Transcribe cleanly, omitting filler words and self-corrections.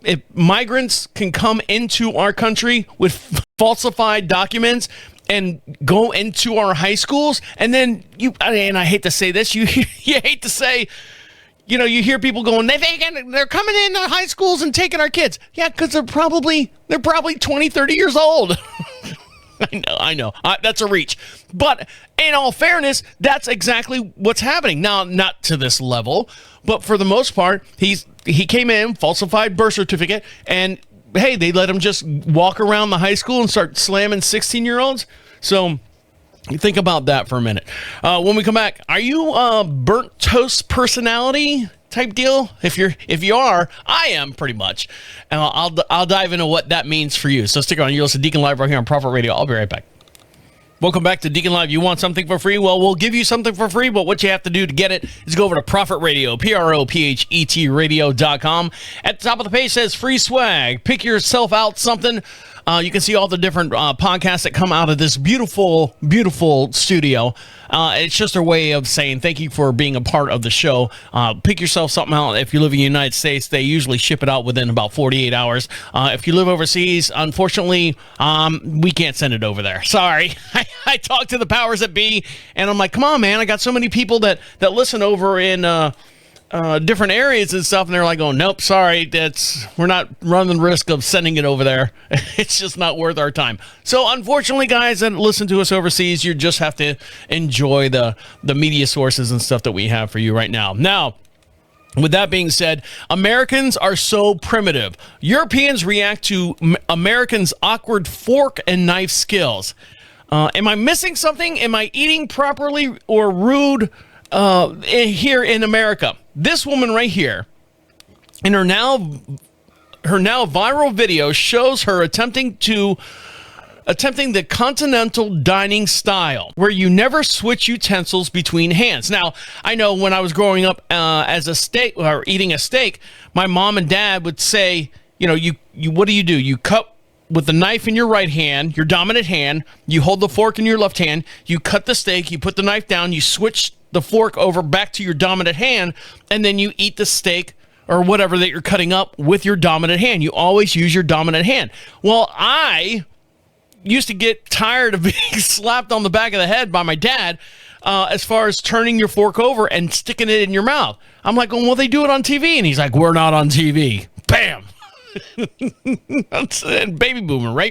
if migrants can come into our country with falsified documents and go into our high schools, and then I hate to say this, you hate to say, you hear people going, they're coming into high schools and taking our kids. Yeah, because they're probably 20, 30 years old. I know. That's a reach. But in all fairness, that's exactly what's happening. Now, not to this level, but for the most part, he came in, falsified birth certificate, and hey, they let him just walk around the high school and start slamming 16-year-olds. So think about that for a minute. When we come back, are you a burnt toast personality type deal? If you are, I am pretty much. And I'll dive into what that means for you. So stick around. You're listening to Deacon Live right here on Prophet Radio. I'll be right back. Welcome back to Deacon Live. You want something for free? Well, we'll give you something for free, but what you have to do to get it is go over to Prophet Radio, PROPHET radio.com. At the top of the page says free swag. Pick yourself out something. You can see all the different podcasts that come out of this beautiful, beautiful studio. It's just a way of saying thank you for being a part of the show. Pick yourself something out. If you live in the United States, they usually ship it out within about 48 hours. If you live overseas, unfortunately, we can't send it over there. Sorry. I talked to the powers that be, and I'm like, come on, man. I got so many people that listen over in different areas and stuff, and they're like, oh, nope, sorry, we're not running the risk of sending it over there. It's just not worth our time. So unfortunately, guys that listen to us overseas, you just have to enjoy the media sources and stuff that we have for you right now. Now, with that being said, Americans are so primitive. Europeans react to Americans' awkward fork and knife skills. Am I missing something? Am I eating properly or rude here in America? This woman right here, in her now viral video, shows her attempting the continental dining style, where you never switch utensils between hands. Now, I know when I was growing up as a steak or eating a steak, my mom and dad would say, you what do? You cut with the knife in your right hand, your dominant hand, you hold the fork in your left hand, you cut the steak, you put the knife down, you switch the fork over back to your dominant hand, and then you eat the steak or whatever that you're cutting up with your dominant hand. You always use your dominant hand. Well, I used to get tired of being slapped on the back of the head by my dad as far as turning your fork over and sticking it in your mouth. I'm like, well, they do it on TV. And he's like, we're not on TV. Bam. That's a baby boomer, right?